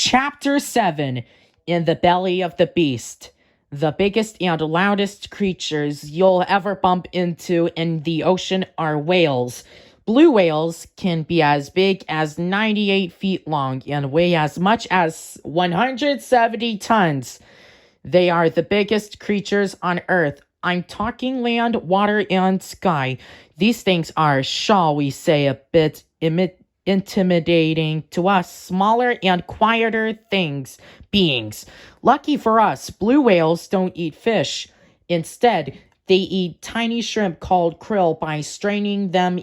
Chapter 7 In the Belly of the Beast. The biggest and loudest creatures you'll ever bump into in the ocean are whales. Blue whales can be as big as 98 feet long and weigh as much as 170 tons. They are the biggest creatures on Earth. I'm talking land, water, and sky. These things are, shall we say, a bit intimidating to us smaller and quieter beings. Lucky for us, blue whales don't eat fish. Instead, they eat tiny shrimp called krill by straining them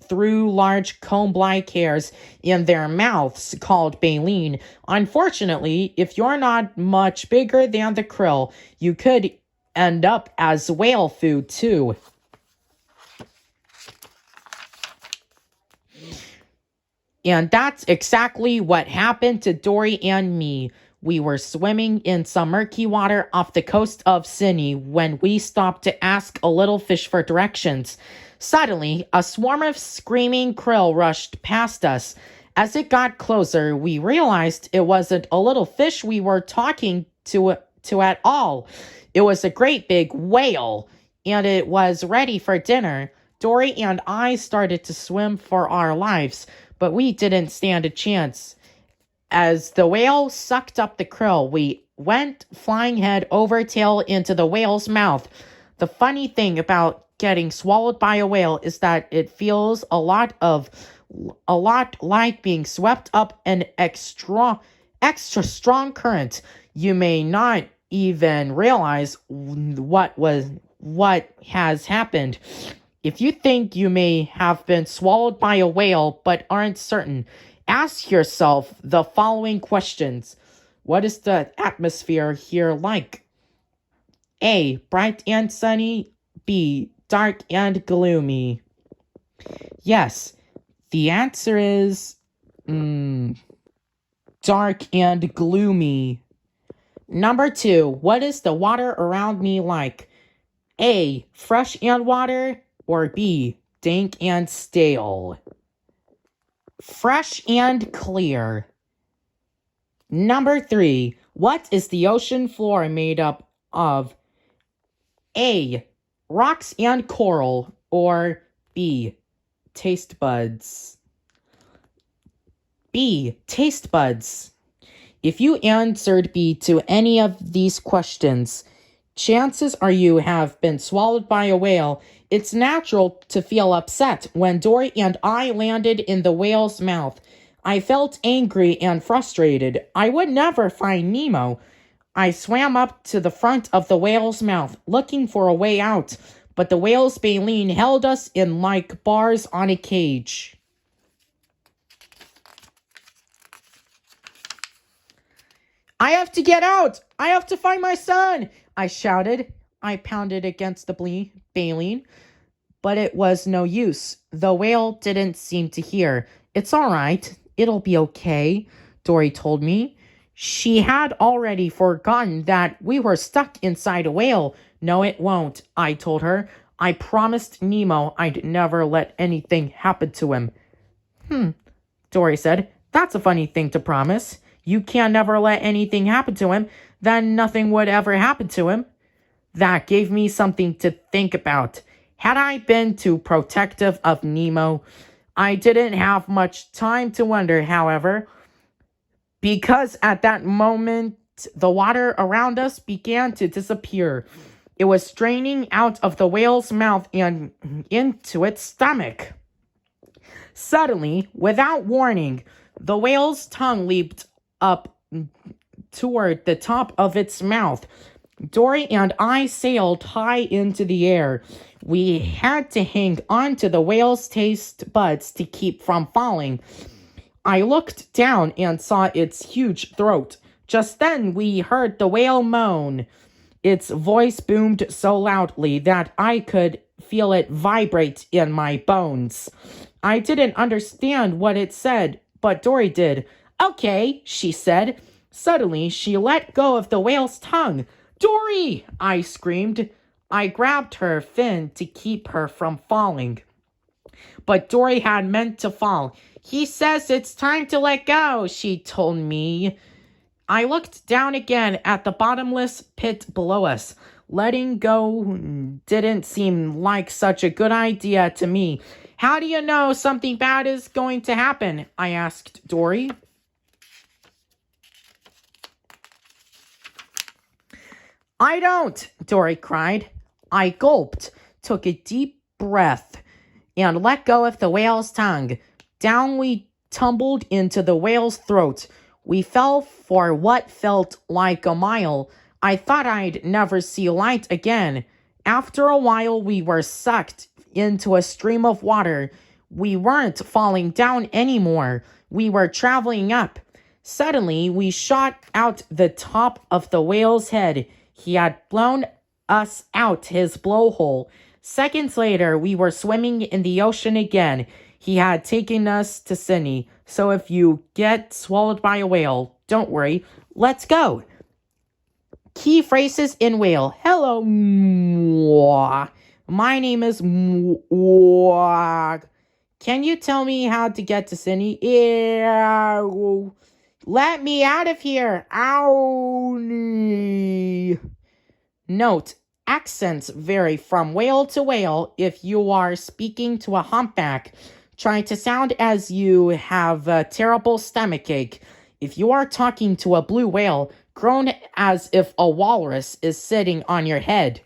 through large comb-like hairs in their mouths called baleen. Unfortunately, if you're not much bigger than the krill, you could end up as whale food too. And that's exactly what happened to Dory and me. We were swimming in some murky water off the coast of Sydney when we stopped to ask a little fish for directions. Suddenly, a swarm of screaming krill rushed past us. As it got closer, we realized it wasn't a little fish we were talking to at all. It was a great big whale, and it was ready for dinner. Dory and I started to swim for our lives, but we didn't stand a chance. As the whale sucked up the krill, we went flying head over tail into the whale's mouth. The funny thing about getting swallowed by a whale is that it feels a lot like being swept up an extra strong current. You may not even realize what has happened. If you think you may have been swallowed by a whale but aren't certain, ask yourself the following questions. What is the atmosphere here like? A. Bright and sunny. B. Dark and gloomy. Yes, the answer is dark and gloomy. Number 2. What is the water around me like? A. Fresh and water. Or B. Dank and stale. Fresh and clear. Number 3. What is the ocean floor made up of? A. Rocks and coral. Or B. Taste buds. B. Taste buds. If you answered B to any of these questions, chances are you have been swallowed by a whale. It's natural to feel upset. When Dory and I landed in the whale's mouth, I felt angry and frustrated. I would never find Nemo. I swam up to the front of the whale's mouth, looking for a way out, but the whale's baleen held us in like bars on a cage. I have to get out! I have to find my son! I shouted. I pounded against the baleen, but it was no use. The whale didn't seem to hear. It's all right. It'll be okay, Dory told me. She had already forgotten that we were stuck inside a whale. No, it won't, I told her. I promised Nemo I'd never let anything happen to him. Dory said. That's a funny thing to promise. You can never let anything happen to him, then nothing would ever happen to him. That gave me something to think about. Had I been too protective of Nemo? I didn't have much time to wonder, however, because at that moment, the water around us began to disappear. It was draining out of the whale's mouth and into its stomach. Suddenly, without warning, the whale's tongue leaped up toward the top of its mouth. Dory and I sailed high into the air. We had to hang on to the whale's taste buds to keep from falling. I looked down and saw its huge throat. Just then we heard the whale moan. Its voice boomed so loudly that I could feel it vibrate in my bones. I didn't understand what it said, but Dory did. Okay, she said. Suddenly, she let go of the whale's tongue. Dory! I screamed. I grabbed her fin to keep her from falling. But Dory had meant to fall. He says it's time to let go, she told me. I looked down again at the bottomless pit below us. Letting go didn't seem like such a good idea to me. How do you know something bad is going to happen? I asked Dory. I don't, Dory cried. I gulped, took a deep breath, and let go of the whale's tongue. Down we tumbled into the whale's throat. We fell for what felt like a mile. I thought I'd never see light again. After a while, we were sucked into a stream of water. We weren't falling down anymore. We were traveling up. Suddenly, we shot out the top of the whale's head. He had blown us out his blowhole. Seconds later, we were swimming in the ocean again. He had taken us to Sydney. So if you get swallowed by a whale, don't worry. Let's go. Key phrases in whale. Hello, mwah. My name is mwah. Can you tell me how to get to Sydney? Ew. Let me out of here. Ow. Note, accents vary from whale to whale. If you are speaking to a humpback, try to sound as you have a terrible stomachache. If you are talking to a blue whale, groan as if a walrus is sitting on your head.